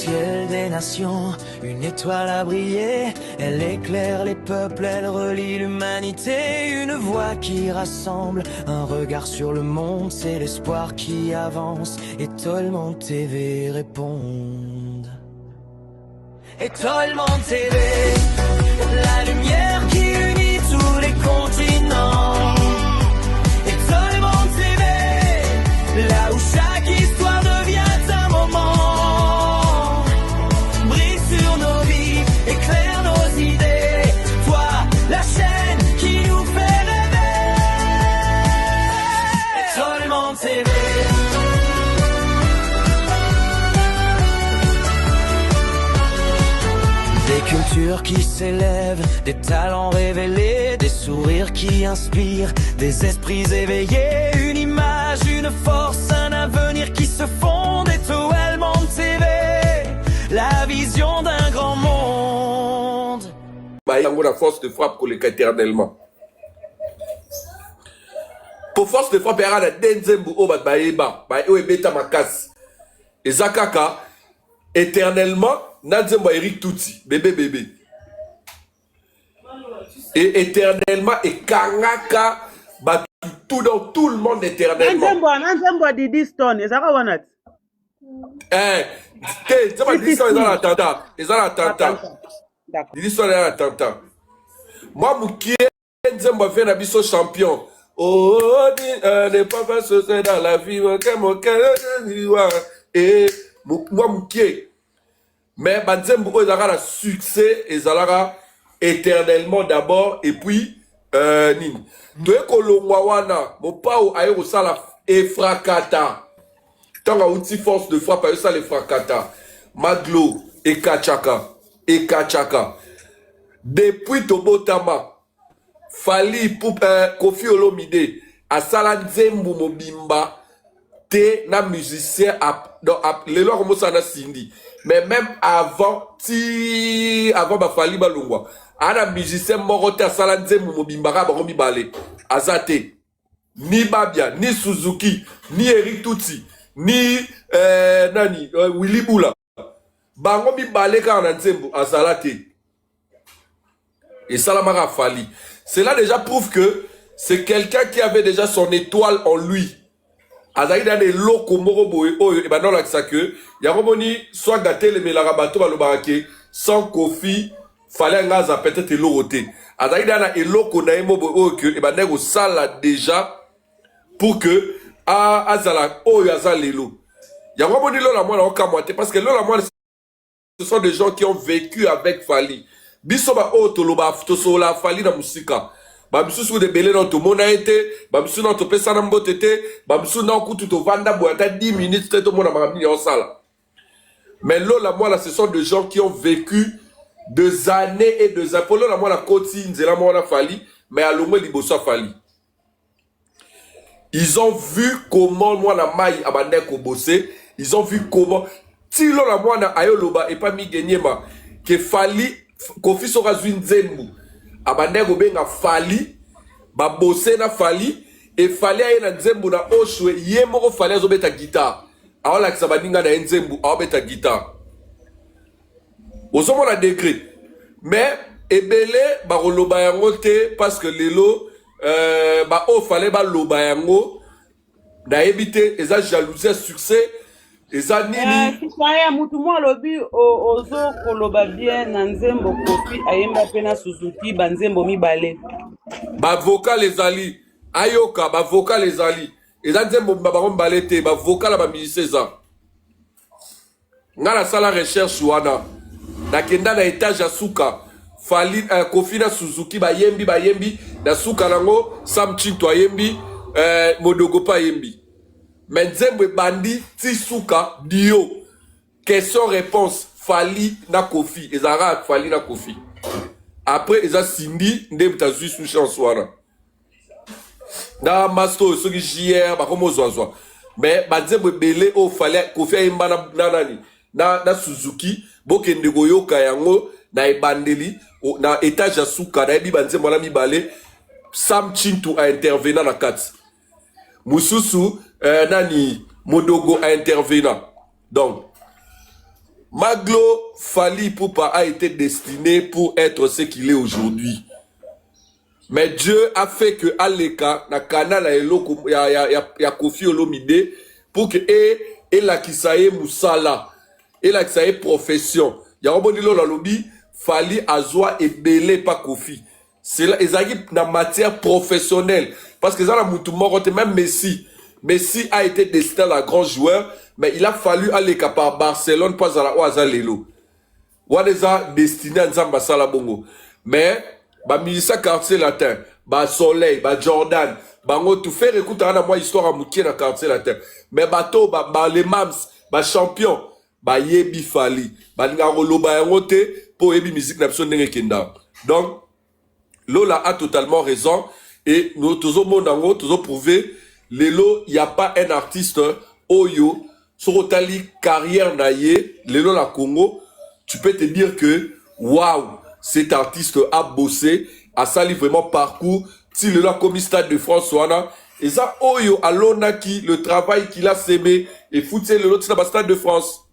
ciel des nations, une étoile a brillé, elle éclaire les peuples, elle relie l'humanité, une voix qui rassemble, un regard sur le monde, c'est l'espoir qui avance, et Tolman TV répondent. Et Tolman TV, la lumière qui unit tous les continents. Et Tolman TV, là où chaque histoire devient un moment. Brille sur nos vies, éclaire nos idées. Toi, la chaîne qui nous fait rêver. Et Tolman TV. Des cultures qui s'élèvent, des talents révélés, des sourires qui inspirent, des esprits éveillés, une image, une force, un avenir qui se fonde. Et Tolman TV, la vision d'un grand monde. La force de frappe collecte éternellement. Pour force de frappe, il y a des denzembu au baeba, baeba makas. Et Zakaka, éternellement, Nadzembo Eric Touti, bébé. Et éternellement, et Kangaka, tout dans tout le monde éternellement. Nadzembo Didi Stone, et ça va wanat? Didi Stone, ils ont l'attentat. Didi Stone, ils ont l'attentat. Moi, Moukié, Ndzembo fait un abisso champion. Oh, n'est pas facile dans la vie, et moi, Moukié. Mais Banzembo ils aura le succès et Zalara éternellement d'abord et puis Nin. Toi Kolongwawana, mon pao ayo sala efrakata. Tant à outil force de frappe ayo sala efrakata. Maglo et Kachaka. Depuis Tobotama, Fali pour Kofi Olomide, à Sala Nzembo Mobimba, te na musicien les lois comme ça na Cindy. Mais même avant Bafali Balungwa, un musicien morote à Salanze Mobimbara Baromi Balé, Azate, ni Babia, ni Suzuki, ni Eric Tutsi, ni Willy Boula, Baromi Balé Karanzembo, Azalate. Et Salamara Fali. Cela déjà prouve que c'est quelqu'un qui avait déjà son étoile en lui. Azaï dans les locaux moroboé et ben non là ça que y a remoni soit gâté les melarabato ba lobarake sans Kofi fallait un gaz à peut-être l'oroté Azaï dans les locaux na mobo que et ben nego sala déjà pour que azala azala lelo y a remoni là moi là okamoité parce que là moi ce sont des gens qui ont vécu avec Fali bisoba toloba tosola Fali na musika. Bamsu sur de belé dans tout monde a été, bamsu dans tout pesa nambo tete, bamsu dans kutu to vanda boata 10 minutes tout le monde a marami en salle. Mais là moi là ce sont des gens qui ont vécu des années et des années. Pour là moi la côte nzela moi on a Fali, mais à l'omé liboso Fali. Ils ont vu comment moi la maille a bandé ko bossé, ils ont vu comment ti là moi na ayoloba et pas mi gagner ma que Fali Kofi sera Nzembu. Abandego benga Fali ba bossé na Fali et Fali aye na Nzembu na Oshwe ye moko Fali azobeta guitare aola kisabaninga na Nzembu aobeta guitare ozomo na degré mais ebele ba roloba yango te parce que lelo ba o Fali ba loba yango na ebité eza jalousie succès eza nini kisaya mutu mo lobi ozo koloba bien na Nzembo Kofi ayemba pena Suzuki banzembo mibale ba vocal ezali ayoka ba vocal ezali eza Nzembo ba mbale te ba vocal ba musicien za ngala sala recherche wana na kenda na étage ya suka Fali Kofi na Suzuki ba yembi na suka nango Sam Chinto yembi Modogo pa yembi. Mais Nzembo bandi Tisuka Dio. Question-réponse. Fali na Kofi. Ezara Fali na Kofi. Après, Eza Cindy, Ndem Tazui sous chansoira. Na Masto, ceux qui JR, bah, comme Zozoa. Mais, Nzembo Bele, oh, Fali, Kofi Aimba na nani. Na Suzuki, Bokende Goyoka yango, na Ebandeli, na étage ya Suka, na Ebi Nzembo na Mibale, Sam Chintu a intervenu na Katz. Mususu, Nani Modogo a intervenu. Donc, Maglo Fally Ipupa a été destiné pour être ce qu'il est aujourd'hui. Mais Dieu a fait que Aleka, na canal ya Kofi Olomide, pour que et la kisaye musala, et la kisaye profession. Ya robonilo la lobby, Fally azwa et belé pas Kofi. C'est là, ils arrivent dans matière professionnelle. Parce que ça, la moutoumoro, même Messi. Messi a été destiné à la grand joueur, mais il a fallu aller par Barcelone, pas à la Oazalelo. Ouadeza destiné à Nzamba Salabongo. Mais, bah, musicien quartier latin, bah, Soleil, bah, Jordan, bah, on tout faire écoute, à moi, histoire à Moukier dans quartier latin. Mais, bateau, bah, les Mams, bah, champion, bah, Yebi Fally, bah, Ngarolo, bah, pour Yebi musique, n'a pas de donc, Lola a totalement raison et nous toujours mondango toujours prouvé Lelo il y a pas un artiste Oyo sur tali carrière naie Lelo la Congo tu peux te dire que waouh cet artiste a bossé a sali vraiment parcours si Lelo a commis Stade de France wana et ça Oyo alona qui le travail qu'il a sémé et foutu Lelo c'est la Stade de France.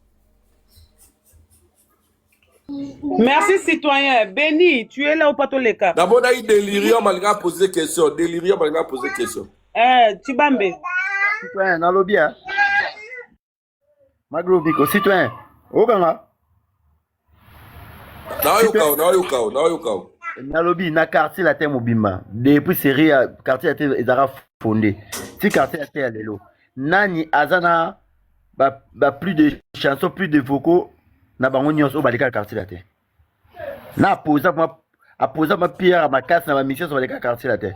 Merci citoyen. Béni, tu es là ou pas ton leka? D'abord, on a eu Délirium, malgré poser question. Délirium, malgré poser question. Tibambe. Citoyen, dans le bien. Maglo Vico, citoyen. Okanga. Naoyokao. Nalobi, na quartier la terre mobimba. Depuis série, quartier la terre, ils ont fondé. Si quartier la terre, lelo. Nani, Azana, plus de chansons, plus de vocaux. Na bango nyonso baleka quartier la terre. Na posa ma pierre à ma casse na ma mission sur baleka quartier la terre.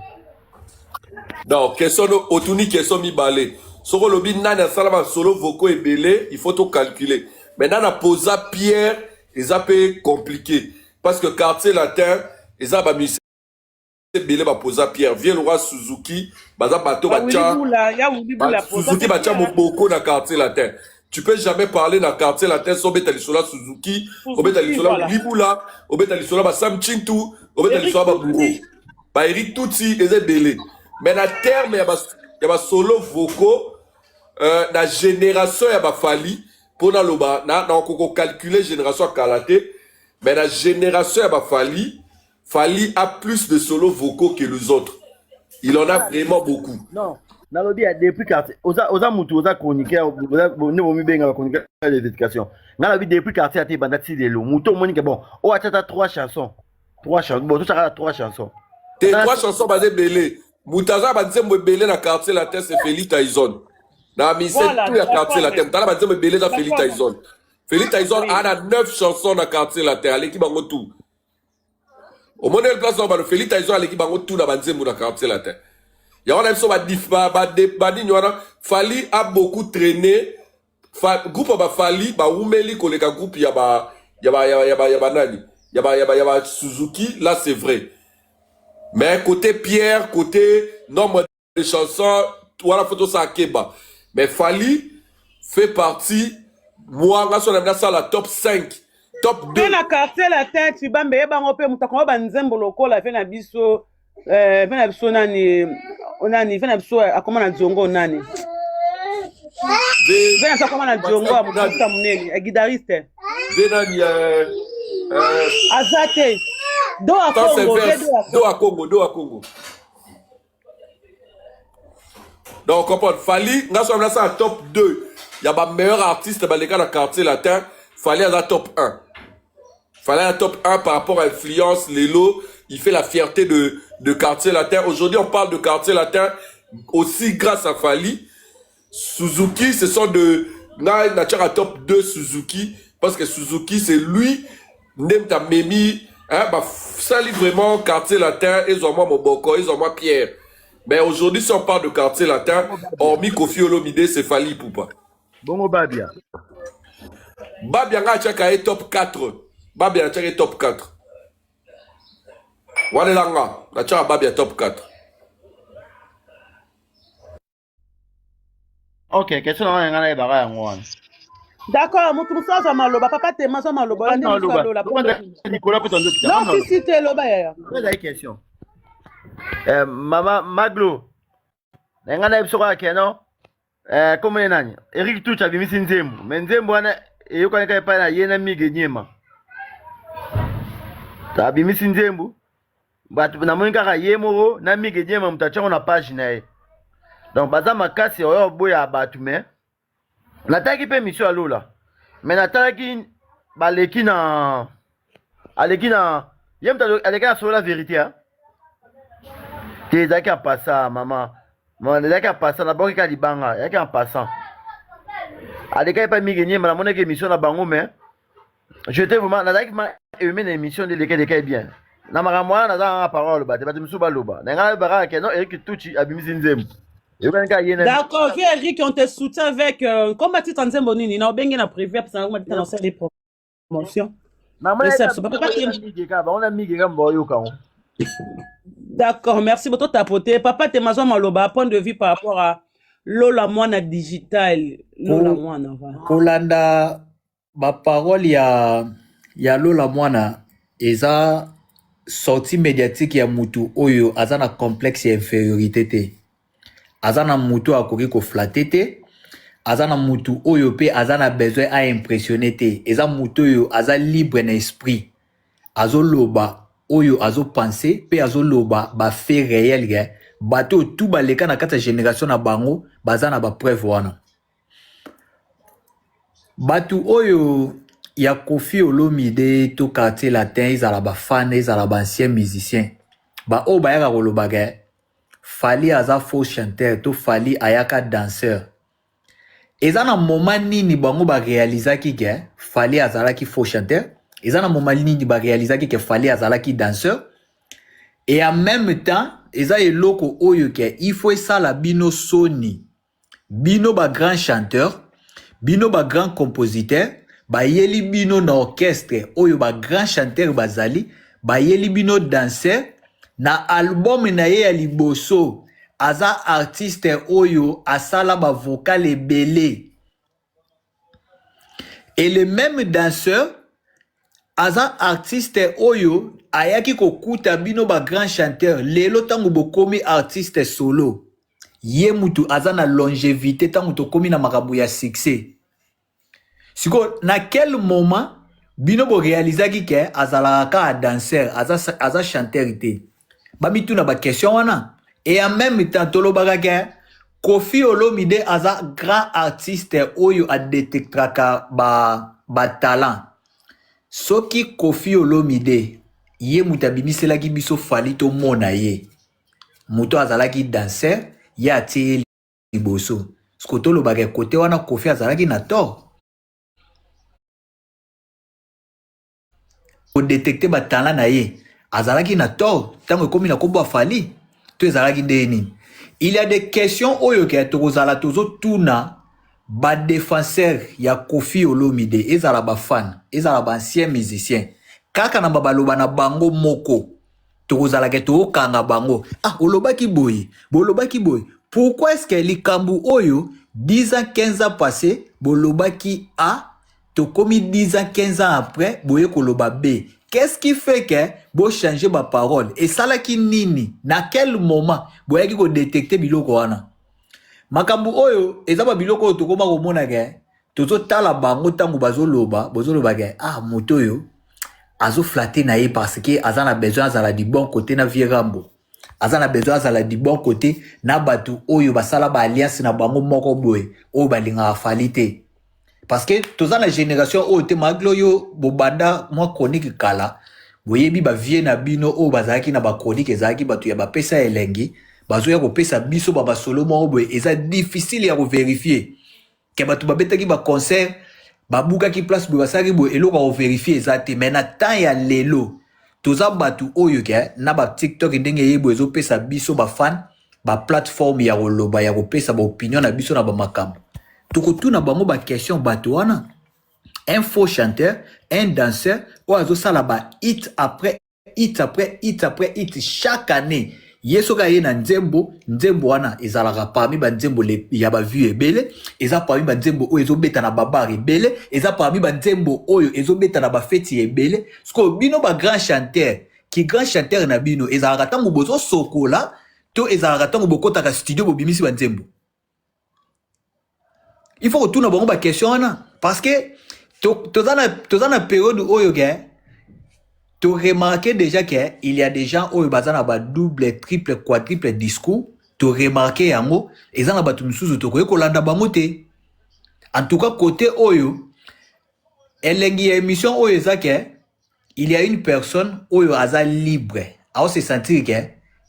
Donc question otuni question mi balé. Soko lobi nana salama solo vocaux et belé, il faut tout calculer. Maintenant na posa pierre, ils a peu compliqué parce que quartier latin, ils a ba mission belé ba posa pierre. Viens le roi Suzuki, baza bato ba cha. Suzuki ba cha moboko na quartier latin. Tu peux jamais parler dans le quartier latin sans Betalisola Suzuki, Betalisola Libula, Betalisola Bassam Chintu, Betalisola Babouro. Ba Eric Tutsi et Zebele. Mais dans le terme, il y a solo vocaux, la génération, il y a Fally, pour na loba, on calculer génération Kalaté, mais la génération, il y a Fally a plus de solo vocaux que les autres. Il en a vraiment beaucoup. Non. Nalobi depuis quartier oza mutu oza chroniqueur ne bomi benga chroniqueur de l'éducation nalobi depuis quartier ate bandati de lo mutu monique bon o atata trois chansons bon tout ça trois chansons tes trois chansons basées belé mutaza banzembo belé na quartier latin c'est Félix Tyson na mi c'est tout la quartier latin tala banzembo belé na Félix Tyson Félix Tyson a 9 chansons na quartier latin aleki bango tout au modèle place dans Félix Tyson aleki bango tout na banzembo na quartier latin. Il y a Fally a beaucoup traîné. Groupe ba Fally, ba Oumeli, kolega groupe yaba nani. Yaba Suzuki, là c'est vrai. Mais côté Pierre, côté nombre de chansons, voilà photo ça Keba. Mais Fally fait partie, moi, là, on a ça la top 5. Top 2. Na quartier la tête, tu bambe, bango pe mutako ba nzembo lokola fe na biso nani onani fe na biso akoma na jongo nani ve na akoma na jongo amuta muneli a guitariste Venani azate do a Congo do a Congo. Donc comprendre Fally nga so na ça top 2. Il y a ba meilleur artiste ba les gars dans quartier latin, Fally à la top 1. Fally à la top 1 par rapport à influence Lelo, il fait la fierté de quartier latin. Aujourd'hui, on parle de quartier latin aussi grâce à Fally. Suzuki, ce sont de Natchara top 2 Suzuki. Parce que Suzuki, c'est lui, Nemta Memi, hein, bah, ça lit vraiment quartier latin, ils ont moi Moboko, ils ont moi Pierre. Mais aujourd'hui, si on parle de quartier latin, hormis Kofi Olomide, c'est Fally Ipupa. Bongo Babia. Babia Ngachaka est top 4. Babia Ngachaka est top 4. Wanelanga, Ngachaka Babia top 4. Ok, question na ngana ebara yango wana. D'accord, mutu musaza maloba papa te maso maloba Non, Nicolas peut t'en dire. Non, si te loba ya. Une question. Mama Maglo. Ngana ebisoka ke non? Comment nani? Eric Touch abimisi Nzembo. Mais Nzembo wana eyokani kaka epai na ye na Mige Nyema abimisi nzembo bato namoni kaka ye moko na Mige Nyema moto atiango na page na ye donc baza makasi oyo boya bato me natalaki mpe mission ya Lola me natalaki baleki na aleki na ye moto aleki na solo la vérité te ezalaki en passant mama ezalaki en passant naboki kaka libanga ezalaki en passant aleki epai Mige Nyema namonaki émission na bango me j'étais vraiment nazalaki ma aimé na émission de leke bien na makambo wana naza na parole bate bato misu baloba na ngai bakaka ke non Eric Tuchi abimisi nzembo yokani kaka ye na D'accord, vieux Eric, on te soutient avec comment tu t'en nzembo nini na obengi na prévu parce que on dit annoncer les promotions. D'accord, merci beaucoup tapoter. Papa te mazo maloba point de vue par rapport à Lola Mwana digital, Lola Mwana. Kolanda ba parole ya Lola Mwana eza sortie médiatique ya mutu oyo azana complexe ya infériorité te. Azana mutu akoki ko flatter te. Azana mutu oyo pe azana besoin à impressionner te. Eza mutu oyo aza libre na esprit. Azo loba oyo azo penser pe azo loba ba fait réel ga bato tout baleka na kata génération na bango bazana ba preuve wana. Batu oyo ya Koffi Olomide to quartier latin izala ba fan izala ba ancien musicien ba o ba yaka koloba ga Fally aza faux chanteur to Fally ayaka danseur. Eza na moment nini bango ba réalisaki ke Fally azalaki faux chanteur, eza na moment nini ba réalisaki ke Fally azalaki danseur, et en même temps eza eloko oyo ke il faut esala bino soni, bino ba grand chanteur, bino ba grand compositeur, ba yeli bino na orchestre oyo ba grand chanteur bazali, ba yeli bino danseur na album na ye ya liboso aza artiste oyo asala ba vocal ebele. Et le même danseur aza artiste oyo ayaki kokuta bino ba grand chanteur lelo tango bokomi artiste solo. Ye mutu aza na longévité tango tokomi na makambo ya succès. Siko na quel moment bino bo réalisaki ke azalaka a danseur aza chanteur te. Ba mitu na ba question wana. Et en même temps tolobaka ke Koffi Olomide aza grand artiste oyo a détectraka ba talent. Soki Koffi Olomide ye muta bimiselaki biso Fally to mona ye. Muto azalaki danseur ye atie liboso. Sko tolobaka kote wana Koffi azalaki na tort. Ko détecter ba talent na ye. Azalaki na tort tango komi na kombo Fally to ezalaki ndeni. Il y a des questions oyo ke tokozala tozo tuna ba défenseur ya Koffi Olomide ezala ba fan ezala ba ancien musicien kaka na babaloba na bango moko tokozala ke to kanga bango olobaki boy bolobaki boy. Pourquoi est-ce que likambu oyo 10 ans 15 ans passé bolobaki to komi 10 ans 15 ans après boye koloba B? Qu'est-ce qui fait que bo changer ma parole? Et ça là qui nini? Na quel moment boye ki ko détecter biloko wana? Makambu oyo ezaba biloko to koma ko mona ke tozo tala bango tango bazoloba bozoloba ke moto yo azo flatter na ye parce que azana besoin azala du bon côté na vierambo. Azana besoin azala du bon côté na batu oyo basala ba alliance na bango moko boye oyo balinga Fally te. Parce que toza la génération oyo te maglo yo bobanda mwa chronique kala boyebi ba vie na bino oyo bazalaki na ba chronique ezalaki batu ya ba pesa elengi bazo ya ko pesa biso ba solo moko boye eza difficile ya ko vérifier ke batu babetaki ba concert babuka ki place boye basaki boye eloko ko vérifier eza te. Mais na temps ya lelo toza batu oyo ke na ba TikTok ndenge yebo ezo pesa biso ba fan ba plateforme ya koloba ya ko pesa ba opinion na biso na ba makambo. Tokotuna bango ba question bato wana. Un faux chanteur, un danseur, ou azo sala ba hit après hit après hit après hit chaque année. Yesoka ye na nzembo wana ezalaka parmi ba nzembo ya ba vue ebele, eza parmi ba nzembo oyo ezobeta na babar ebele, eza parmi ba nzembo oyo ezobeta na ba feti ebele. Sko bino ba grand chanteur, ki grand chanteur na bino ezalaka tango bozo sokola, to ezalaka tango bokota ka studio bobimisi ba nzembo. Il faut retourner à la question parce que dans la période où tu remarques déjà qu'il y a des gens où ils ont double, triple, quadruple discours. Tu remarques yango ils ont battu musuzu to ko landa bamote. En tout cas côté oyo elengi émission oyo zake il y a une personne oyo aza libre à se sentir que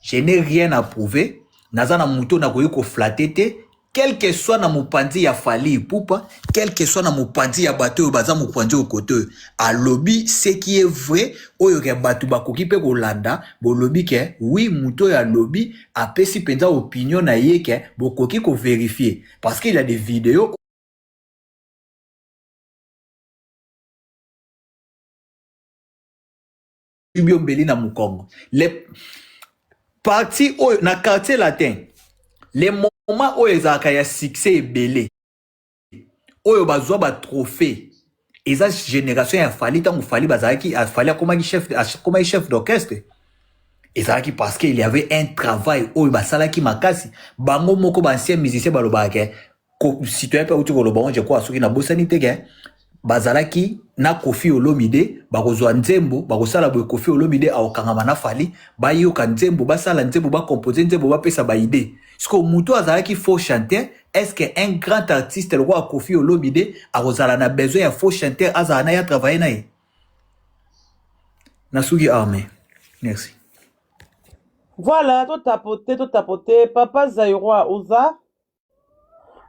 je n'ai rien à prouver naza na muto na ko flatter te quel que soit na mopanzi ya Fally Ipupa quel que soit na mopanzi ya bato oyo baza mopanzi au côté à lobby ce qui est vrai oyo ke bato bakoki pe ko landa bo lobby ke oui muto ya lobby apesi penza opinion na ye ke bokoki ko vérifier parce qu'il y a des vidéos Biombeli na Mukongo. Les parties na quartier latin, les moments où ils ont succès et belé, où ils ont ba trophée, et ça génération a fallu tant Fally bazaki a fallu comme chef d'orchestre. Et ça qui parce qu'il y avait un travail où basala ki makasi, bango moko ba ancien musicien balobaka, citoyen pe uti kolobongo je crois soki na bosanité ke bazalaki na Koffi Olomide bakozwa nzembo bakosala boye Koffi Olomide aokangama na Fally bayoka nzembo basala nzembo bakomposer nzembo bapesa ba idée siko muto azalaki faux chanteur est-ce que un grand artiste le roi Koffi Olomide akozala na besoin ya faux chanteur azana ya travailler na ye nasugi armé merci Voilà, tout tapoté. Papa Zaïroa, Ouza.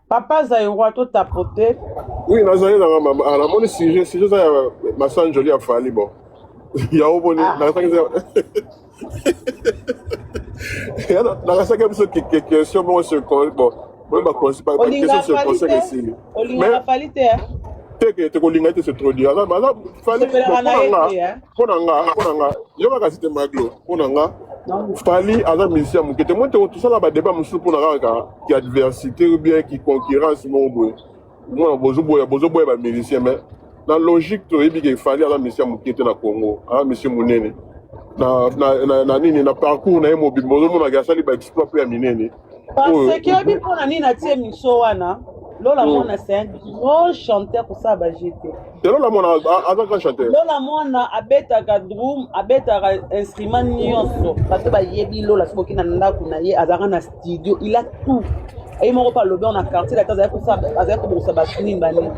Papa Zaïroa, tout tapoté. Oui, nazali na maman. Alors, mon sujet ça ma soeur Jolie a fallu bon. Il y a au bon na ça que question bon se bon. Moi ba conseil pas question se conseil ici. Mais la qualité hein. Te ko linga te se trop dire. Alors, Fally ponanga. Yo ka citer Maglo. Ponanga. Fally aza musicien mokete moi tout ça là ba débat musu ponanga qui adversité ou bien qui concurrence mon boy. Moi bozo boy ba musicien mais dans logique to ebi ke Fally aza musicien mokete na Congo. Ah monsieur Munene. Na nini na parcours na mo bozo mona ga sali ba exploit pe minene. Parce que bi pona nini na tie miso wana. Lola Mona c'est un gros chanteur pour ça bah j'étais. Lola Mona a grand chanteur. Lola Mona abetaka drum, abetaka instrument nyonso. Parce que bah yebi Lola soki na ndako na ye azaka na studio, il a tout. Et mon repas lobby on a quartier la case pour ça, avec pour ça basini bani.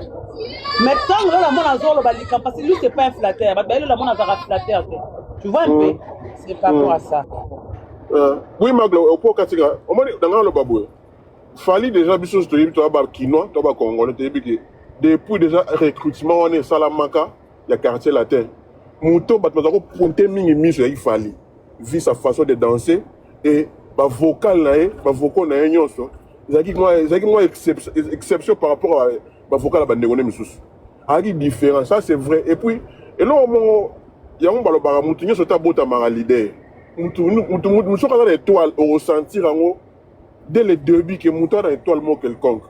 Mais tant Lola Mona zolo ba likam parce que lui c'est pas un flatteur. Bah Lola Mona va flatteur. Tu vois un peu, c'est pas pour ça. Oui Maglo, au pot katika. On m'a dit dans le babou. Fally déjà biso to yebi to ba kinois to ba congolais to yebi ke depuis déjà recrutement on est Salamanca il y a quartier latin muto bat mazako ponte mingi miso ya Fally vu sa façon de danser et ba vocal na ye nyonso zaki moi exception par rapport à ba vocal ba ndengone misusu aki différent ça c'est vrai et puis et là mon ya on balobara mutu nyonso ta bota mara leader mutu soka na étoile au ressentir en dès le début que monta dans étoile mo quelconque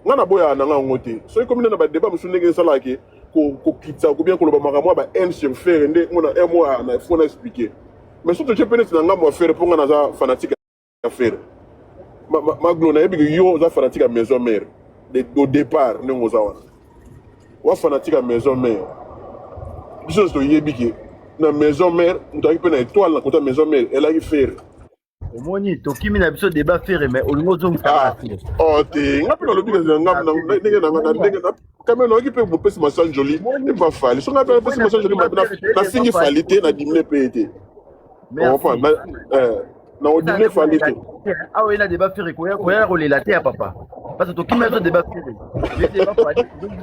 ngana boya na ngote so comme na ba débat musu ndenge sala ke ko kitsa ko bien ko lo ba makamwa ba n sur faire ndé on a un mois na faut expliquer mais surtout je pense na ngamo faire pour ngana za fanatique à faire ma glo na yebi yo za fanatique à maison mère au départ ndenge ozawa wa fanatique à maison mère biso to yebi ke na maison mère ndaki pe na étoile na kota maison mère elle a eu faire omoni tokimi na biso débat faire mais olingo zongisa oh te ngapi na lobi ka ngam na ndenge na quand même okipe mo pesi ma soeur Jolie et pas Fally so ngapi pesi ma soeur Jolie na singi Fally te na dimne pété enfin na o dimne Fally te ah oui na débat faire ko ya kolela te ya papa parce que tokimi na débat faire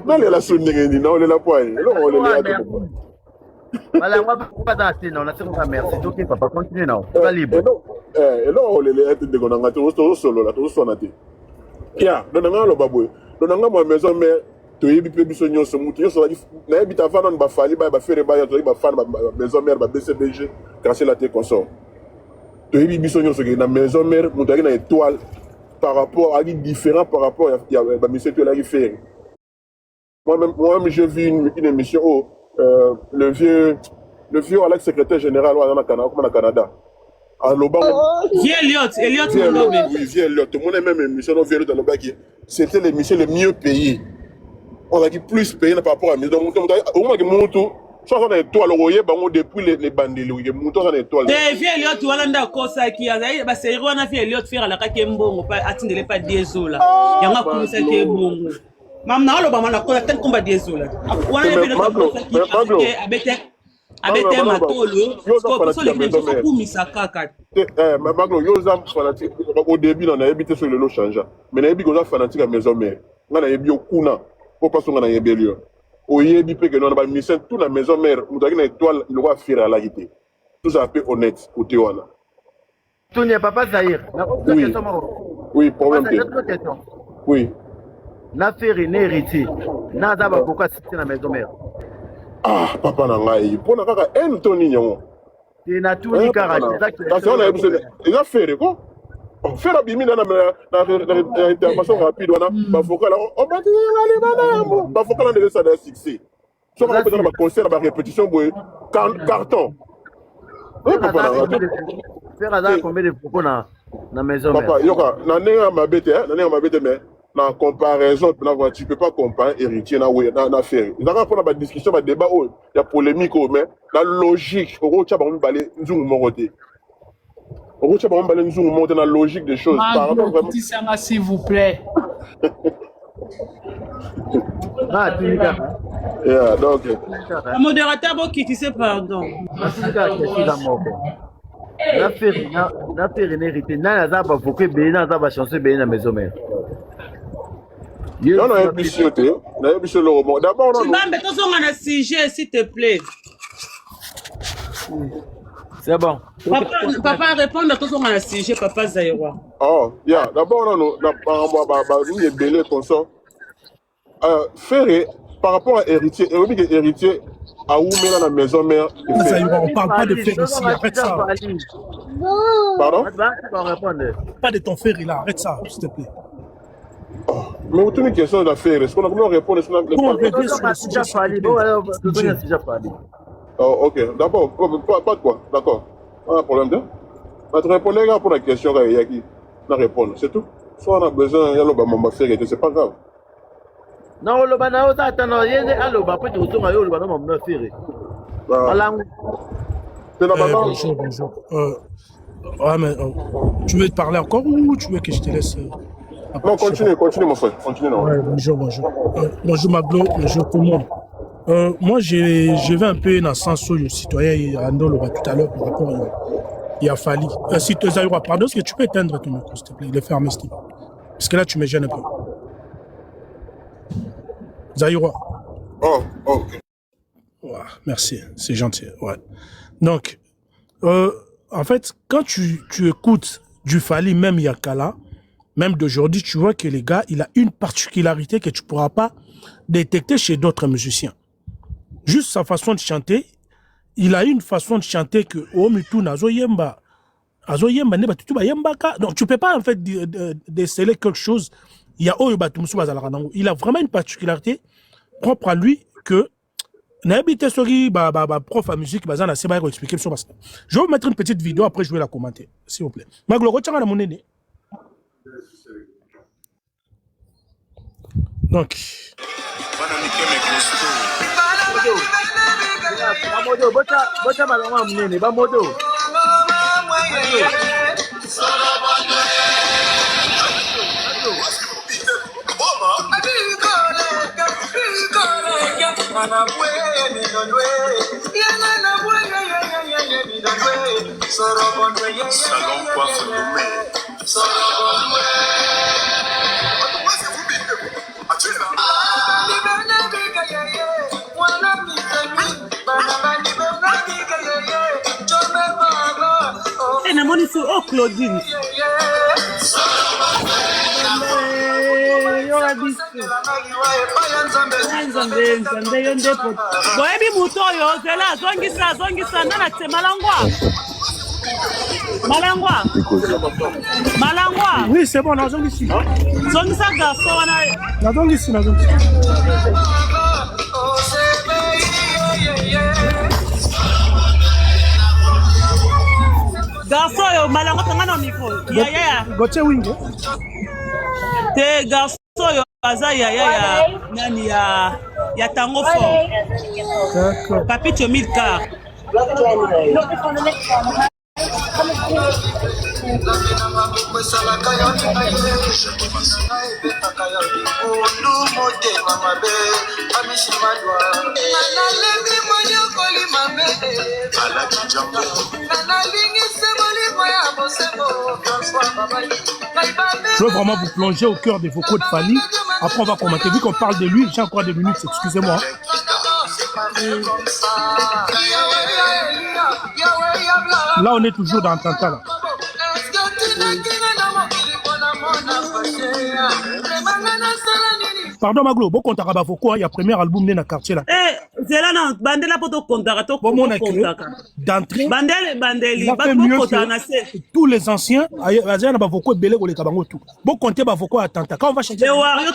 non la sonne ni na olela poani lo olela te voilà moi pas dans scène on a fait un merci ok papa continue non pas libre et là on les est de gonanga to solo la to sona te ya donanga lo babwe donanga mo maison mais to yebi pe biso nyonso mutu nyonso na yebi ta fana ba Fally ba faire ba ya to ba fana ba maison mère ba BCBG casser la tête consort to yebi biso nyonso ke na maison mère mutu na étoile par rapport à différent par rapport ya ba monsieur to la qui faire moi-même j'ai vu une émission le vieux Alex secrétaire général au Canada. Vieux Elliot oui, vieux Elliot. Tout le monde a même émission, c'était l'émission le mieux payé. on a dit plus payé par rapport à mes donc au moins que mon tout soit on est étoile royer bango depuis les bandeli oui mon tout on est étoile te vie Elliot walanda kosa ki azai ba série wana vie Elliot faire la kake mbongo pa atindele pa diesola yanga kusa ke bongo mam na aloba mana ko tel komba diesola wana vie Elliot kosa ki abete matolo ko so les gens ko misa kaka Maglo yoza fanatique au début on a habité sur le lot changeant mais na yebi ko za fanatique à maison mère ngana yebi okuna ko paso ngana yebi Elliot oyebi pe que non ba mission tout la maison mère mutaki na étoile il va faire la qualité tout ça peu honnête côté wana tout n'est pas Zahir oui oui problème oui na faire une héritier na za ba pourquoi c'est la maison mère ah papa na ngai pona kaka en toni nyango c'est na tout ni kara parce qu'on a il a fait quoi faire la bimina na intervention rapide wana ba focal on va dire les bana ba focal de ça de succès so on peut dans ba concert ba répétition boy carton oui papa na faire ça combien de propos na maison mère papa yoka na nenga mabete mais na comparaison tu peux pas comparer héritier na faire il va prendre ba discussion ba débat il y a polémique mais la logique au tcha ba balé nzungu moroté au tcha ba balé nzungu moroté la logique des choses par rapport vraiment s'il vous plaît ah tu dis yeah donc le modérateur bo qui tu pardon na faire une héritier na za ba foké bé na za ba chancer bé na maison mère non, on a bichoté. On a bichoté le roman. D'abord, on a un sujet, s'il te plaît. C'est bon. Papa, répond à tout un sujet, papa Zaïwa. Oh, yeah. D'abord, on a belé comme ça. Ferré, par rapport à héritier, héritier, à où met la maison mère. On parle pas de Ferré ici, arrête ça. Pardon? Pas de ton Ferré là, arrête ça, s'il te plaît. Mais vous avez une question d'affaires. Est-ce qu'on a comment répondre sur Oh, ok. D'abord, pas de quoi. D'accord. Pas de problème. Tu répondez pour la question qu'il y a qui n'a répondre. C'est tout. Soit on a besoin, il y a le faire, c'est pas grave. Non, le banao, attends, il y a le après tu retournes à le banao, me faire. Bonjour, bonjour. Ouais, mais tu veux te parler encore ou tu veux que je te laisse? Non, continue mon frère, continue. Non. Ouais, bonjour. Bonjour Maglo, bonjour tout le monde. Moi, je vais un peu dans le sens où le citoyen Rando tout à l'heure par rapport à Fali. Si tu as pardon, est-ce que tu peux éteindre ton micro, s'il te plaît, le fermer, s'il te plaît. Parce que là, tu me gênes un peu. Zahira. Oh, ok. Ouais, merci, c'est gentil. Ouais. Donc, en fait, quand tu écoutes du Fali, même Yakala, même d'aujourd'hui, tu vois que les gars, il a une particularité que tu ne pourras pas détecter chez d'autres musiciens. Juste sa façon de chanter, il a une façon de chanter que donc tu ne peux pas en fait déceler quelque chose. Il a vraiment une particularité propre à lui que prof à musique, je vais vous mettre une petite vidéo, après je vais la commenter, s'il vous plaît. Donc, oh Claudine. Malangwa. Oui, c'est bon, on ici. Garçon yo Malangwa tanga na micro. Ya. Goche winge. Te garçon yo Aza ya nani ya Tango Fort. D'accord. Papito Milka. Je veux vraiment vous plonger au cœur des vocaux de Fally. Après, on va commenter. Vu qu'on parle de lui, j'ai encore des minutes, excusez-moi. Là, on est toujours dans Tanta. Là. Pardon, Maglo, bon compte à Bavoko, il y a premier album dans le quartier là. C'est là, non, Bandela poto contacto. Bon, mon d'entrée. Bandeli, il a fait mieux que tous les anciens. Azana Bavoko, Belé, ou les Kabango, tout. Bon compte Bavoko à Tanta. Quand on va changer. Les Wario,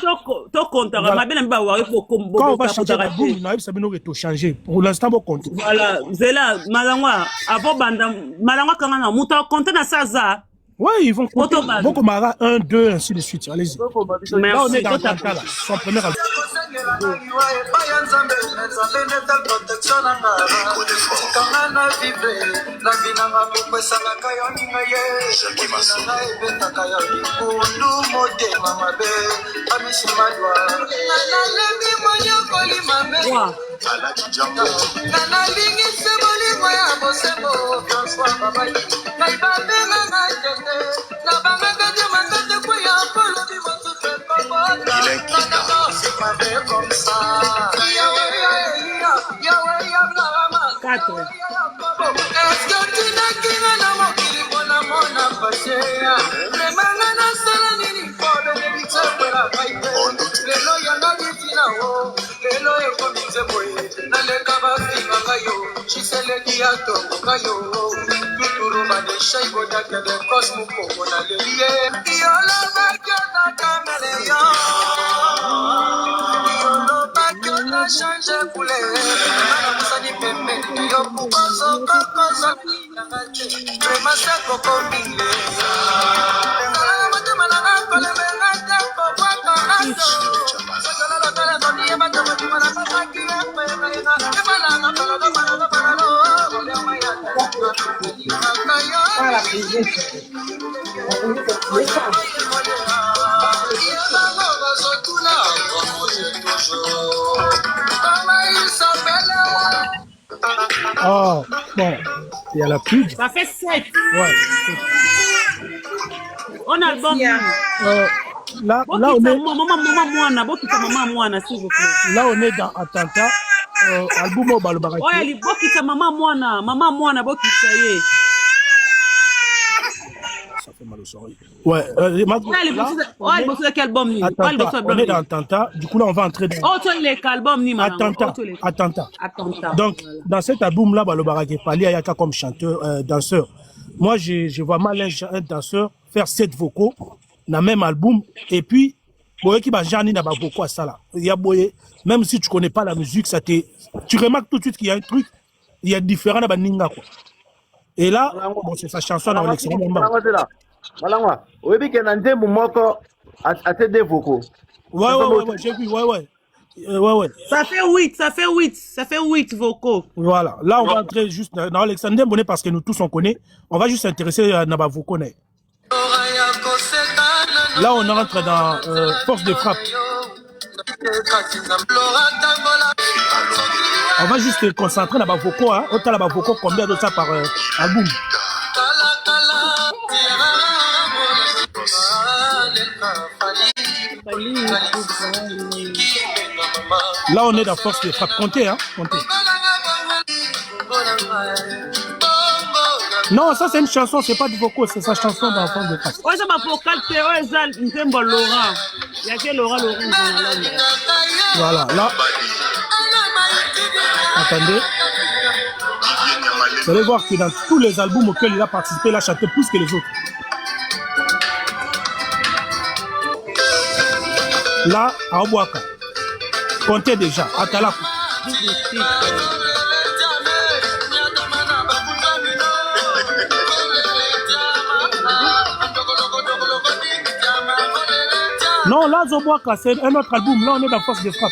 to contact, ma belle m'a Wario pour combo. Quand on va changer l'album, il a tout changé. Pour l'instant, bon compte. Voilà, c'est là, Malangwa, avant Banda, Malangwa, quand on a monté, compte dans Saza. Oui, ils vont compter. Beaucoup Mara 1, 2, ainsi de suite. Allez-y. Là, on est dans Tanta, là. Son premier album. Oh, bon, il y a la pub. Ça fait 7. Ouais. On a album. Là, on est. Là, on est dans Atanta. Album au Balbaraki. Ouais, Bokita maman moana, Bokita ye. Ça fait mal aux oreilles. Ouais, on est dans Atanta. Du coup, là, on va entrer dans. Oh, tu les albums ni Atanta. Donc, dans cet album-là, Balbaraki Fally Ayaka comme chanteur, danseur. Moi, je vois mal un danseur faire 7 vocaux dans le même album. Et puis, qui va jamais dans vocaux à ça là. Même si tu connais pas la musique, tu remarques tout de suite qu'il y a un truc, il y a différent dans Ninga quoi. Et là, bon, c'est sa chanson dans l'excellent moment. Malangwa, oui, bien qu'il y a un début moko à tes deux vocaux. Ouais, j'ai vu, ouais. Ça fait 8 vocaux. Voilà, là on va entrer juste dans Alexandre Bonnet parce que nous tous on connaît. On va juste s'intéresser à Naba vocaux. Là on rentre dans force de frappe. On va juste se concentrer dans Naba vocaux. Autant Naba vocaux combien de ça par album. Là, on est dans force de frappe. Comptez, hein. Comptez. Non, ça, c'est une chanson, c'est pas du vocaux, c'est sa chanson dans force de frappe. Ouais, ça va pour 4 Laurent. Il y a que Laurent. Voilà, là. Attendez. Vous allez voir que dans tous les albums auxquels il a participé, il a chanté plus que les autres. Là, à Obouaka. Comptez déjà, à Talakou. Non, là, Zobwaka, c'est un autre album. Là, on est dans Force de Frappe.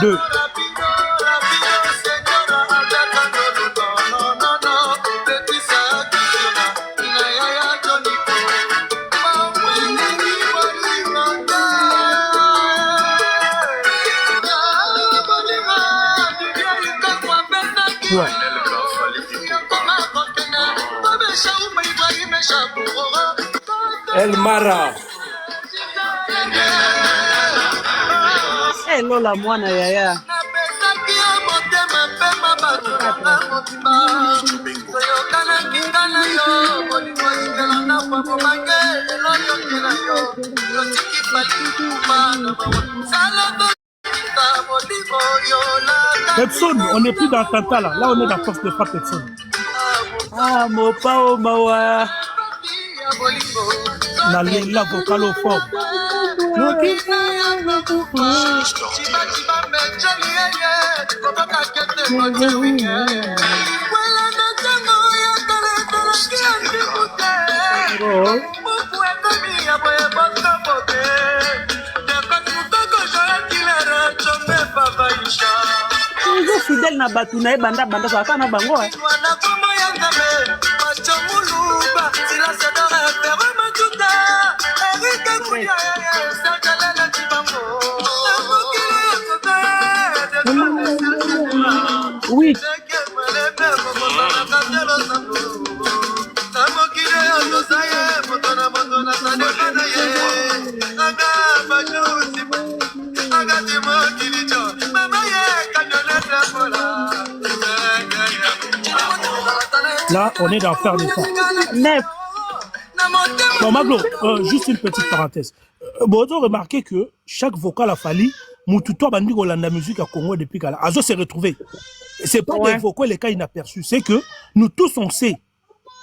Deux. Ouais. El Mara. Eh, Lola, mwana yaya. Epson, on n'est plus dans Tanta là. Là, on est dans Force de Frappe Epson. Ah, mon pao, mawa. Dans la vocale au fort. Toujours fidèle na batuna banda banda ça kana bango. Oui. Là, on est dans faire des ça. Neuf. Bon, Maglo, juste une petite parenthèse. Bon, on a remarqué que chaque vocal a fallu, Moututo a bandit la musique à Congo depuis qu'elle a se retrouvé. C'est pas des vocaux les cas inaperçus, c'est que nous tous on sait.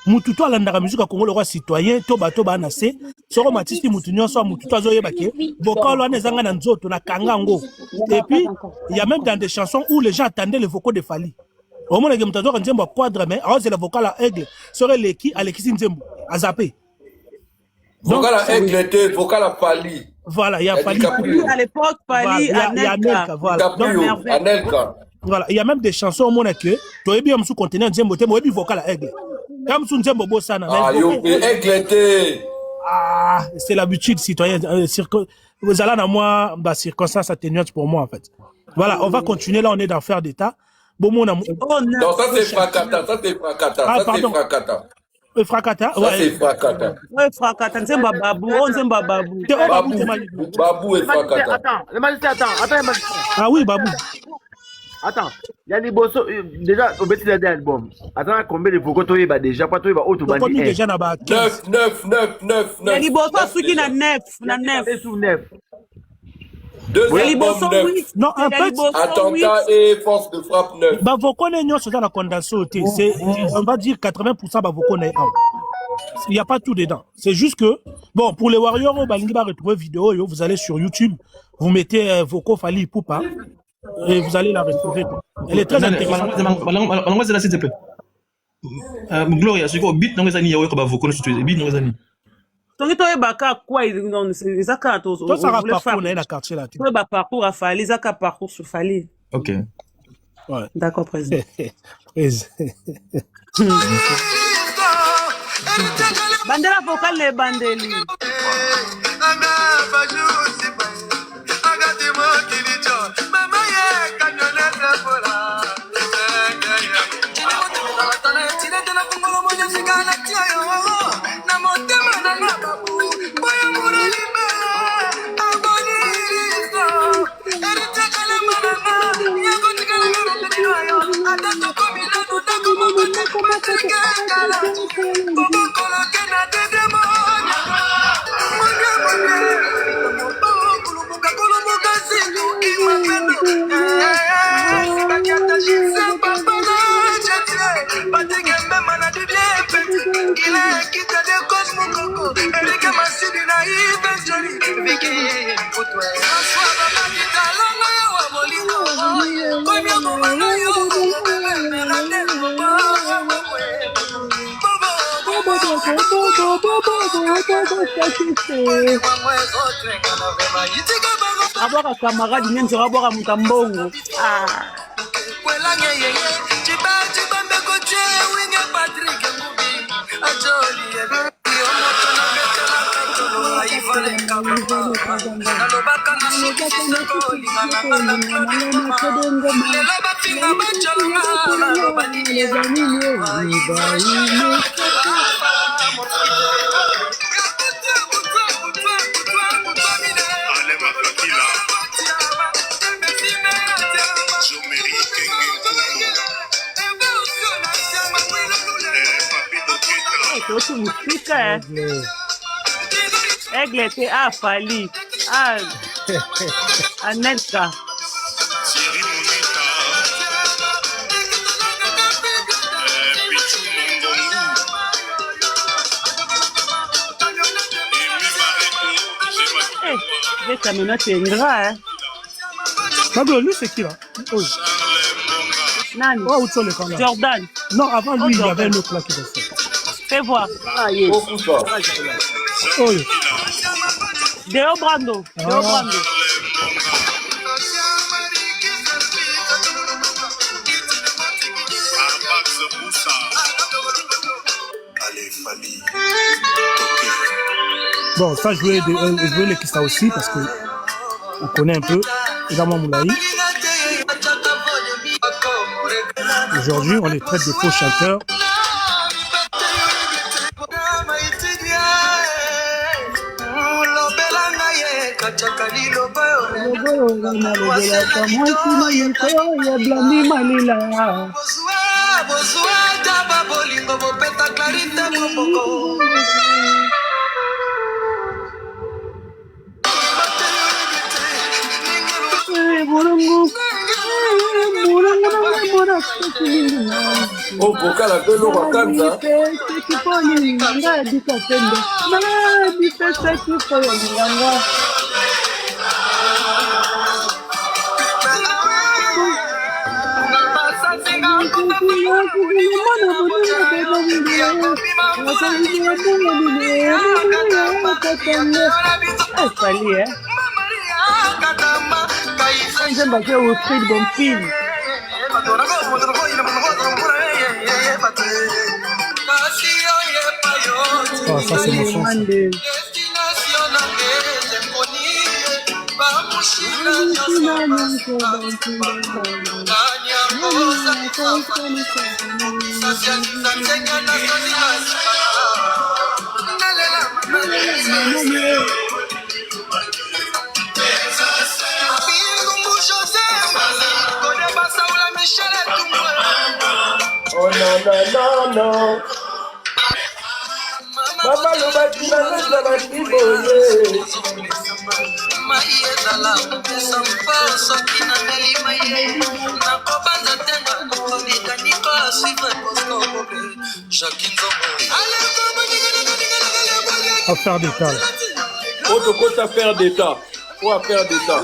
Moututo a la musique à Congo, le roi citoyen, Toba Toba Anase, Soro Matiste Moutunio, soit Moututo a Zoye Baké, vocal on est zanga nanzoto na kangango. Et puis, il y a même dans des chansons où les gens attendaient les vocaux de Fali. Au moins, les gens ont dit quadre, mais alors c'est le vocal à aigle, serait l'équipe à l'équipe Nzembo, à zapper. Vocal à aigle était, vocal à Fali. Voilà, il y a Fali. À l'époque, Fali, il y a Anelka, voilà. Anelka. Voilà, il y a même des chansons au monde que tu as bien sous contenant Nzembo, tu as bien vocal à aigle. Comme sous Nzembo Bossana. Ah, aigle était. Ah, c'est l'habitude citoyenne. Vous allez à moi, bah, circonstance atténuante pour moi, en fait. Voilà, on va continuer. Là, on est dans faire d'état. Bon, mon amour. Non, ça c'est Fracata. Ça c'est Fracata. Ah, ça c'est pardon. Fracata. Fracata. Ça c'est Fracata. Ouais, Fracata. Nzemba Babou. Oh, Nzemba Babou. Babou et Fracata. Attends, le magicien, attends. Ah oui, Babou. Attends, il y a des bossos, déjà, au bêtis des albums. Attends, combien de vocaux tu as déjà, pas tu as autre Donc, on est déjà dans 9. Il y a des bossos ceux qui na 9. Na 9. Sous 9. Deux albums 9. Non, en fait, Attentat et Force de Frappe 9. bah, vos connaissances sont dans la condensation. C'est, on va dire 80% bah, vos connaissances. Il n'y a pas tout dedans. C'est juste que, bon, pour les Warriors, Balingi va retrouver vidéo, vous allez sur YouTube, vous mettez vocaux Fali Poupa, et vous allez la retrouver. Elle est très intéressante. S'il te plaît. Gloria, c'est quoi? Bit, non, les amis, il y a quoi, vocaux, bit, non, les amis. Donc, tu as quoi? Ils ont qu'à tous. Ça sera parcours dans la quartier là. Tu as parcours à Fali, ils ont parcours sur Fali. Ok. Ouais. D'accord, président. Bandela vocal les bandeli. Abora camarade nyenzo abora mutambongo. Outro música é Eglete, Fali, Anelka. Ça me note ingrat, hein. Maglo, lui, c'est qui là? Oh. Nani? Oh, où sont les camps là? Jordan. Non, avant lui, il y avait un autre là qui restait. Fais voir. Ah, yes. Oh, yes. Deo Brando. Deo Brando. Bon, ça, je voulais les Kissa aussi parce que on connaît un peu également Moulaï. Aujourd'hui, on les traite de faux chanteurs. Oh, vocal à Belo Wakanza. Fali, hein? J'aime baquer au street bon film. Ah, ça c'est mon son. Oh non, non, non, non. Mama lo bati na nza bati boye. À faire des tas. Autre côté à faire d'état. Ou à faire d'état.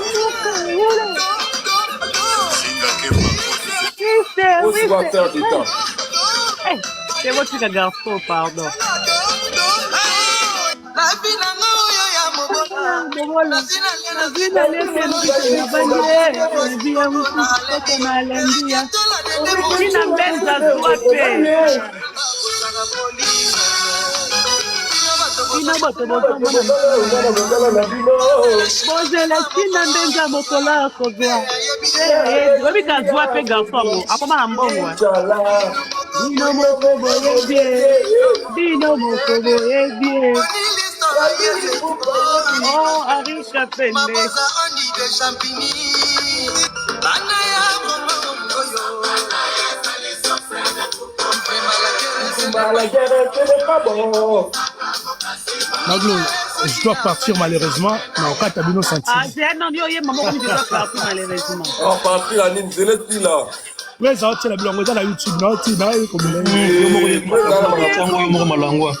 Aussi va faire d'état. C'est votre garçon, pardon. Oh, Arisha Pende. la guerre, ce n'est pas bon. Maglo, je dois partir malheureusement. Mais au cas Tabino senti. Ah, c'est non, yo, maman, comme je dois partir malheureusement. On partit la ligne, je l'ai là. Ouais, ça va la bilongo dans la YouTube, non, tu n'as comme Malangwa.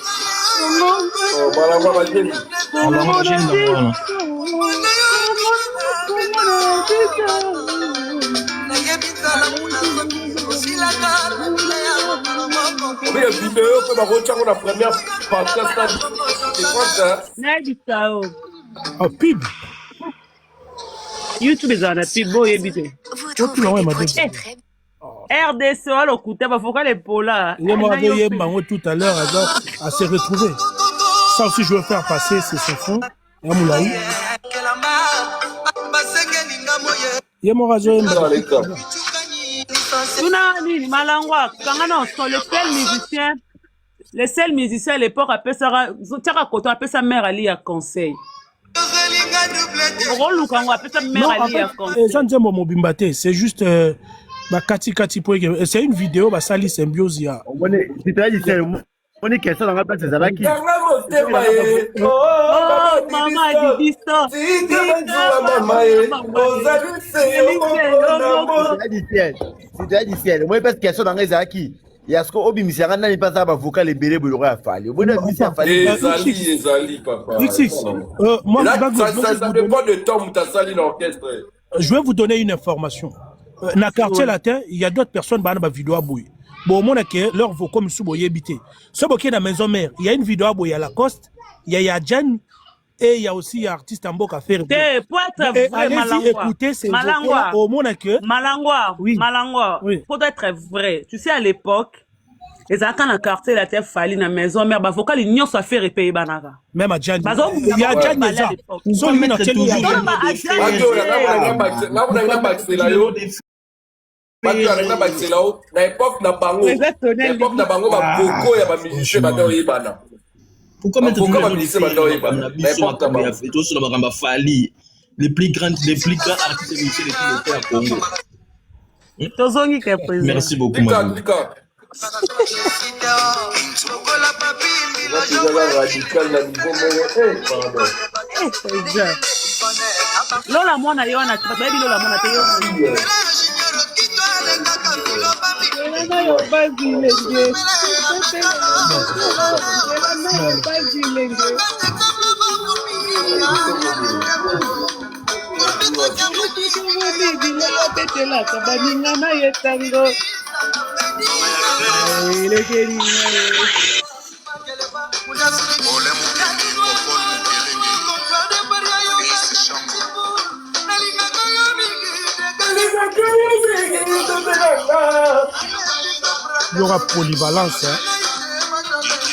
Oui, la vidéo que ma route la première partie, c'est quoi ça? Nabitao. Oh, pib. YouTube est en pib, beau et bité. RDC, alors, écoutez, il faut que les polas. Il m'a envoyé Bango tout à l'heure à se retrouver. Ça aussi, je veux faire passer, c'est son fond. Yamoulaou. Yamourazo Tuna Malangwa, quand le seul musicien à l'époque appelle ça, appelle sa mère Ali à conseil. C'est juste Kati c'est une vidéo Sali Symbiose. On est question dans la place des Alaki. Oh, maman, Didisto. C'est moi parce question dans les Alaki. Il y a ce qu'on oublie, mais ça n'est pas ça, vocal et bélé, il a fallu. Ezali, papa. Moi, ça dépend de temps où tu as sali l'orchestre. Je vais vous donner une information. Dans le quartier latin, il y a d'autres personnes qui ont une vidéo à bouillir. Bon, mon que leur vaut comme sous boyer habité. Ce qui est dans la maison mère, il y a une vidéo à bouillir à Lacoste, il y a Jan et il y a aussi un artiste en Boca à faire. Allez-y écouter ces Malangwa. au monde que Malangwa. Oui. Malangwa. Oui. Faut être vrai. Tu sais, à l'époque, les gens dans le quartier latin fallait dans la maison mère, vocal ils n'y ont pas fait repayer banaka. même à Jan. Bazo, Il y a Jan déjà. Ils sont mis dans quel Non, bah, à Jan, Là, on a une baxé là, yo. Na époque na bango, na époque na bango ba boko ya ba musicien ba do yebana. Pourquoi mettre ba musicien ba do yebana? Na époque na bango. Sur la Bagamba Fali, les plus grands artistes musiciens de tout le Congo. Tozongi ke président. Merci beaucoup, Lika, madame. Lika. Radical na niveau mo. Président. Lola mwana yo na baby Lola mwana te yo. Il y aura polyvalence. Hein.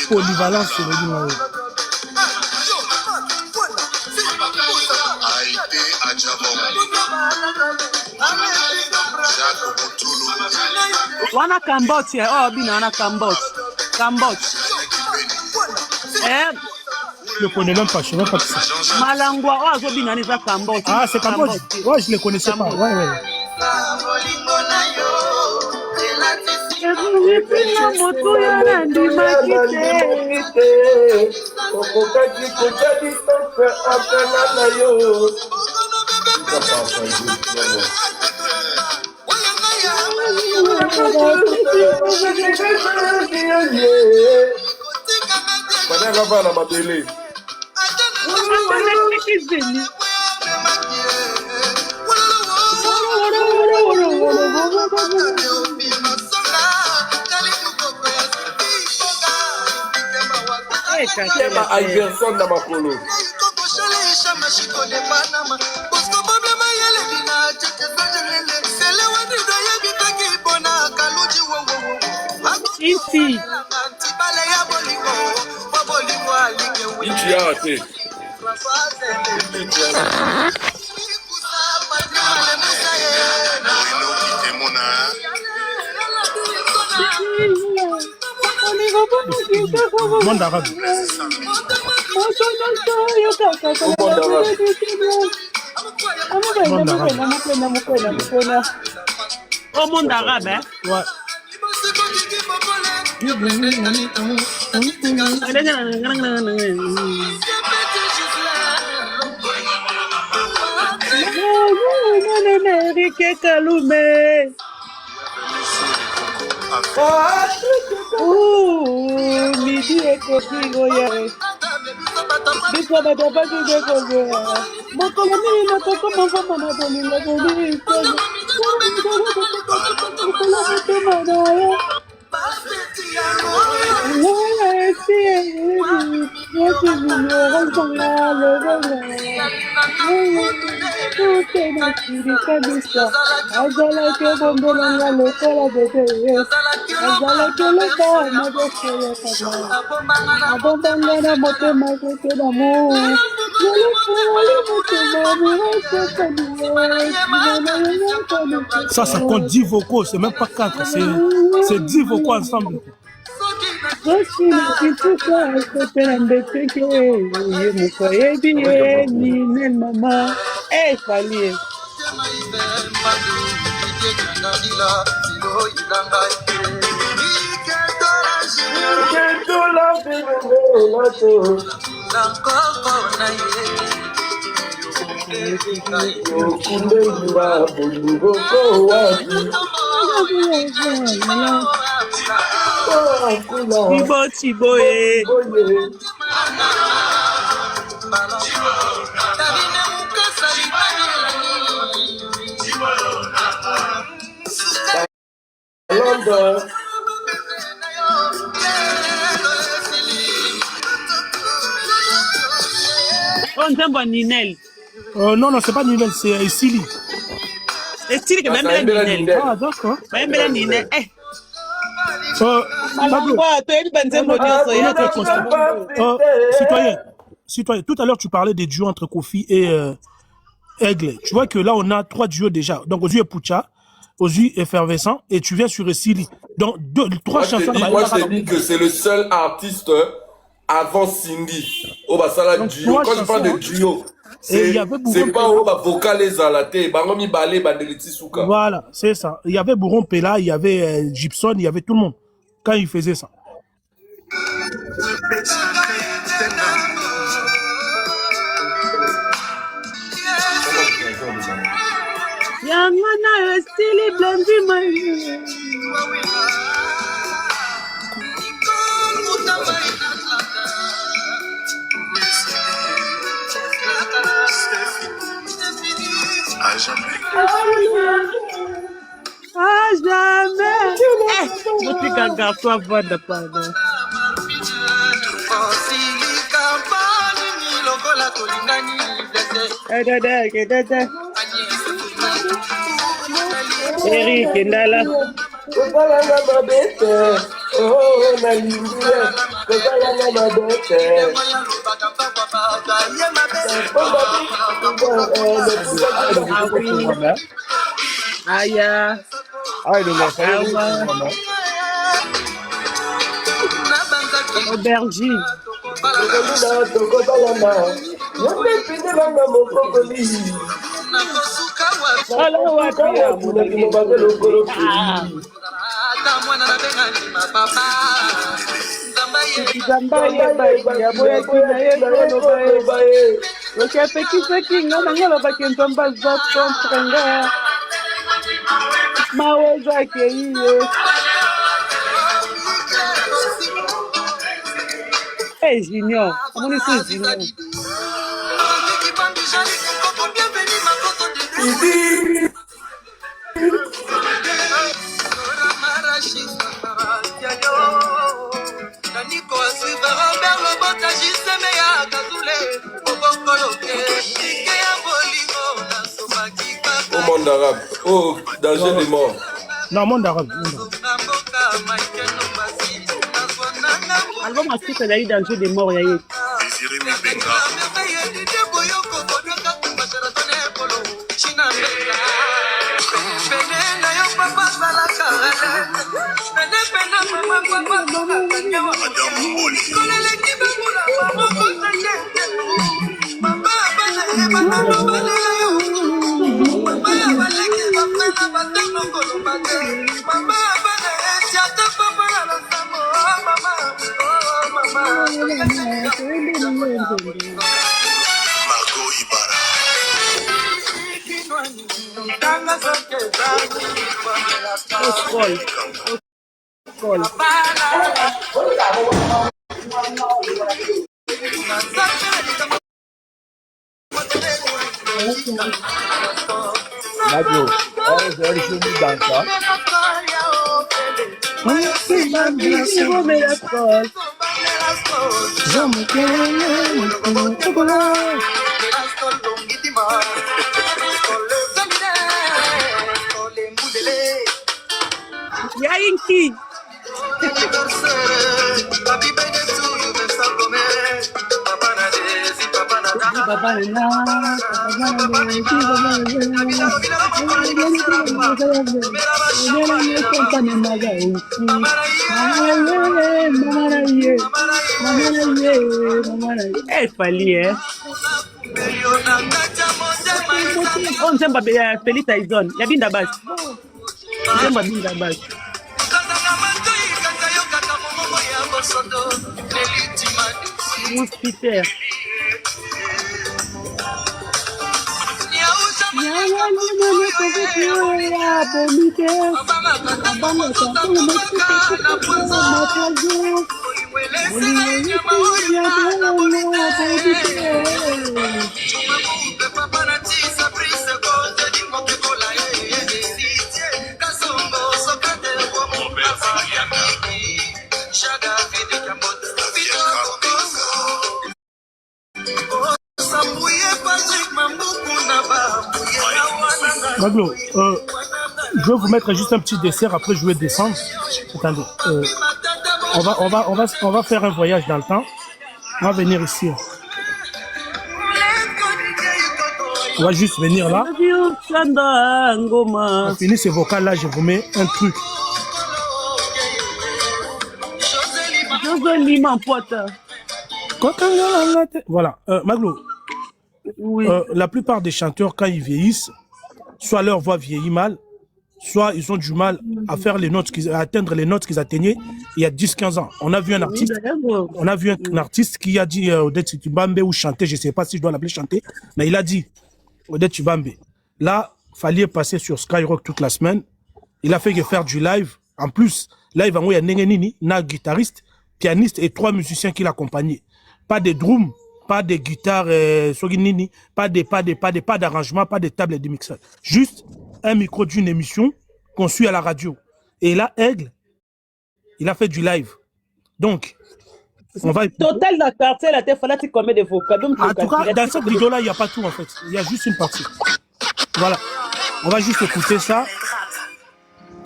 Polyvalence, c'est le nom. Wana Cambodge, oh bina wana Cambodge. Je ne connais même pas, je ne sais même pas qui c'est. Malangwa, oh azobina ni za Cambodge. Ah, c'est Cambodge. Ouais, je ne les connaissais pas. Ouais. Iverson na makolo. Ici. Ichi ate. Monde arabe. Au monde arabe, hein? Ouais. Enrique Kalume. Midi et Kofi Goya. Biko badaba kige kogoya. Mokolo mimi natoko mafama na bolinga boli. Ça compte 10 vocaux, c'est même pas 4, c'est 10 vocaux ensemble. Thibaut, Ninel. Non, c'est pas Ninel, c'est Sili. Et Sili, même la Ninel. Ah, d'accord. Même la Ninel. Citoyen, tout à l'heure tu parlais des duos entre Kofi et Aigle. Tu vois que là on a 3 duos déjà. Donc Ozu et Pucha, Ozu Effervescent et tu viens sur Sili. Donc 3 chansons. Moi je te dis que c'est le seul artiste avant Cindy. Au Basala duo. Quand je parle de duo, c'est pas au vocal les alatés. Bangomi balé bandeliti souka. Voilà, c'est ça. Il y avait Bourron Pella, il y avait Gibson, il y avait tout le monde quand il faisait ça. À jamais. Je suis qu'un garçon à voix de pardon. Eric Ndala. Aya. Aubergine. Hey Junior, comment est-ce Junior? Au monde arabe. Oh, danger des morts. Non, monde arabe. Album a fait d'aller dans le jeu des morts. Scroll. Scroll. Maglo, je suis venu dans ça. Yainki. Fali, hein? On s'aime pas Feli Tyson. Il y a bien d'abas. On s'aime pas bien d'abas. Moustiquaire. Maglo, je vais vous mettre juste un petit dessert, après je vais descendre. Attendez, on va faire un voyage dans le temps. On va venir ici. On va juste venir là. On finit ce vocal là, je vous mets un truc. Voilà, Maglo. Oui. La plupart des chanteurs, quand ils vieillissent, soit leur voix vieillit mal, soit ils ont du mal à faire les notes, à atteindre les notes qu'ils atteignaient il y a 10-15 ans. On a vu un artiste, qui a dit Odette Tubambe ou chanter, je ne sais pas si je dois l'appeler chanter, mais il a dit Odette Tubambe. Là, Fali est passé sur Skyrock toute la semaine. Il a fait que faire du live. En plus, live, il y a Nengenini, un guitariste, pianiste et 3 musiciens qui l'accompagnaient. Pas de drums, pas de guitare, pas d'arrangement, pas de table de mixage. Juste un micro d'une émission conçue à la radio. Et là, Aigle, il a fait du live. Donc, on va... Total, la quartier, la tête, il combien de vocales? En tout cas, dans cette vidéo-là, il n'y a pas tout, en fait. Il y a juste une partie. Voilà. On va juste écouter ça.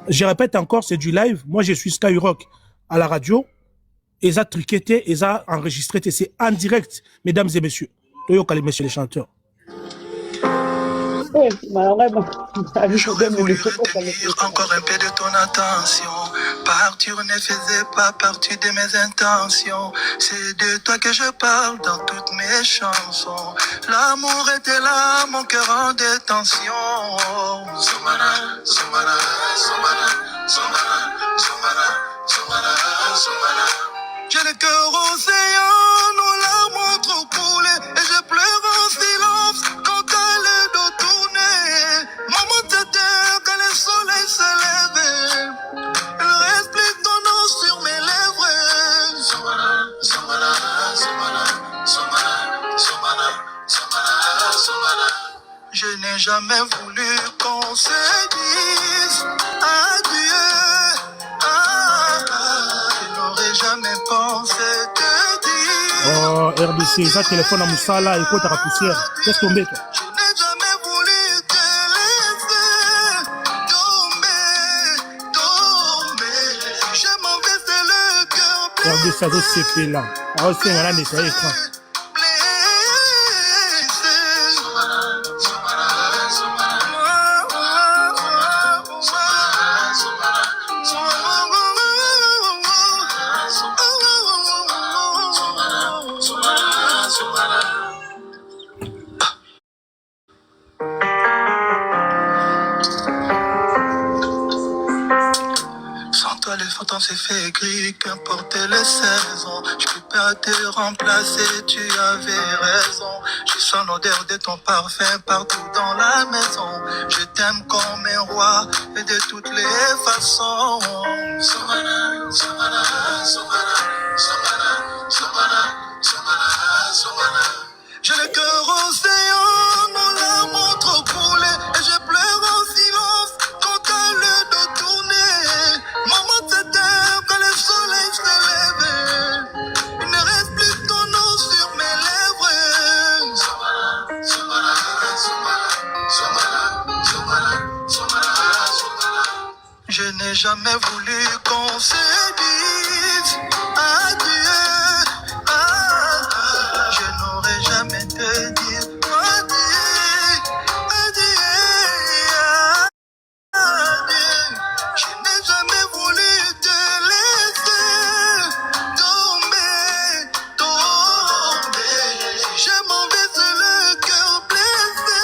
Je répète encore, c'est du live. Moi, je suis Skyrock à la radio. Ils ont triqueté, ils ont enregistré, c'est en direct, mesdames et messieurs. Toyokali, messieurs les chanteurs. Encore un peu de ton attention. Partir ne faisait pas partie de mes intentions. C'est de toi que je parle dans toutes mes chansons. L'amour était là, mon cœur en détention. Somana, somana, somana, somana, somana, somana, somana. J'ai le cœur océan, nos larmes ont trop coulé. Et je pleure en silence quand t'as le dos tourné. Maman t'éteint quand le soleil se lève. Il reste plus ton nom sur mes lèvres. Somana, somana, somana, somana, somana, somana, somana. Je n'ai jamais voulu qu'on se dise adieu. Je n'aurais jamais pensé te dire. Oh, RDC, ça téléphone à Moussala, écoute à la poussière. Qu'est-ce qu'on met, toi? Je n'ai jamais voulu te laisser tomber, tomber. Je m'en vais, c'est le cœur blessé. RDC, ça doit se faire là. Alors, c'est un nettoyer l'écran. temps s'est fait gris, qu'importe les saisons. Je peux pas te remplacer, tu avais raison. Je sens l'odeur de ton parfum partout dans la maison. Je t'aime comme un roi et de toutes les façons. Somana, somana, somana, somana, somana, somana, somana. J'ai le cœur océan, mon larmes trop coulées, et je pleure en silence quand t'as le dos tourné. Maman t'éteint quand le soleil se lève, il ne reste plus ton nom sur mes lèvres. Somala, somala, somala, somala, somala, somala, somala. Je n'ai jamais voulu qu'on se dise adieu. Je n'aurais jamais te dire adieu, adieu, adieu. Je n'ai jamais voulu te laisser tomber, tomber. Je m'en vais, c'est le cœur blessé,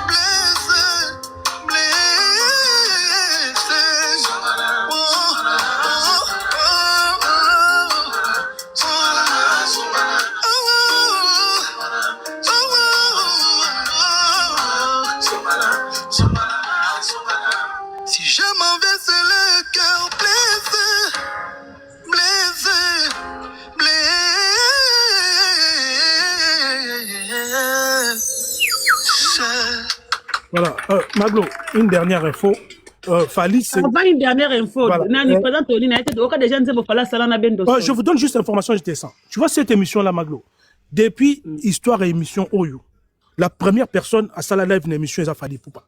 blessé, blessé. Oh, oh, oh, si je m'en vais, c'est le cœur blessé, blessé, blessé. Voilà. Maglo, une dernière info. Fali, c'est... Avant une dernière info, Voilà. Je Je vous donne juste l'information, je descends. Tu vois cette émission-là, Maglo? Depuis Histoire et émission Oyo, la première personne à Sala Live, une émission, c'est Fali Poupa.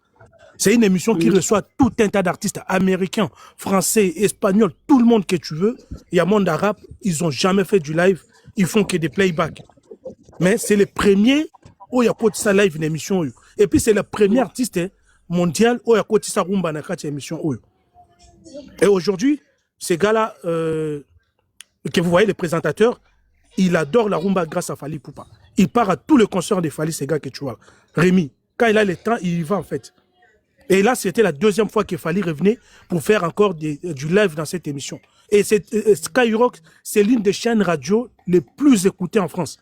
C'est une émission qui reçoit tout un tas d'artistes américains, français, espagnols, tout le monde que tu veux. Il y a monde arabe, ils n'ont jamais fait du live, ils font que des playbacks. Mais c'est le premier où il y a ça live, une émission Oyo. Et puis c'est le premier artiste mondial où il y a ça rumba dans une émission Oyo. Et aujourd'hui, ces gars-là, que vous voyez, les présentateurs, il adore la rumba grâce à Fali Poupa. Il part à tous les concerts de Fali, ces gars que tu vois. Rémi, quand il a le temps, il y va en fait. Et là, c'était la deuxième fois que Fali revenait pour faire encore du live dans cette émission. Et Skyrock, c'est l'une des chaînes radio les plus écoutées en France.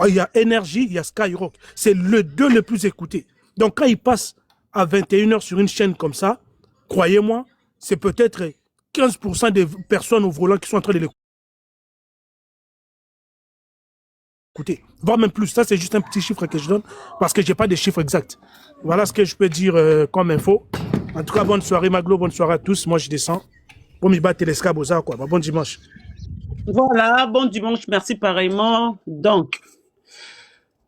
Il y a Énergie, il y a Skyrock. C'est le deux les plus écoutés. Donc quand il passe à 21h sur une chaîne comme ça, croyez-moi, c'est peut-être 15% des personnes au volant qui sont en train de l'écouter. Voire même plus. Ça, c'est juste un petit chiffre que je donne parce que je n'ai pas de chiffres exacts. Voilà ce que je peux dire comme info. En tout cas, bonne soirée, Maglo. Bonne soirée à tous. Moi, je descends. Pour m'y battre l'escabe aux arts, quoi. Bon dimanche. Voilà, bon dimanche, merci pareillement. Donc,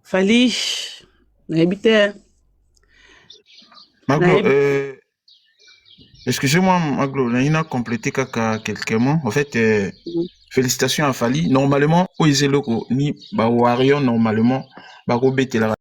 Fali, habité. Maglo, excusez-moi, Maglo, on a complété quelques mots. En fait, félicitations à Fali. Normalement, au Iseloko, ni Bawarion, normalement, Baro Betela.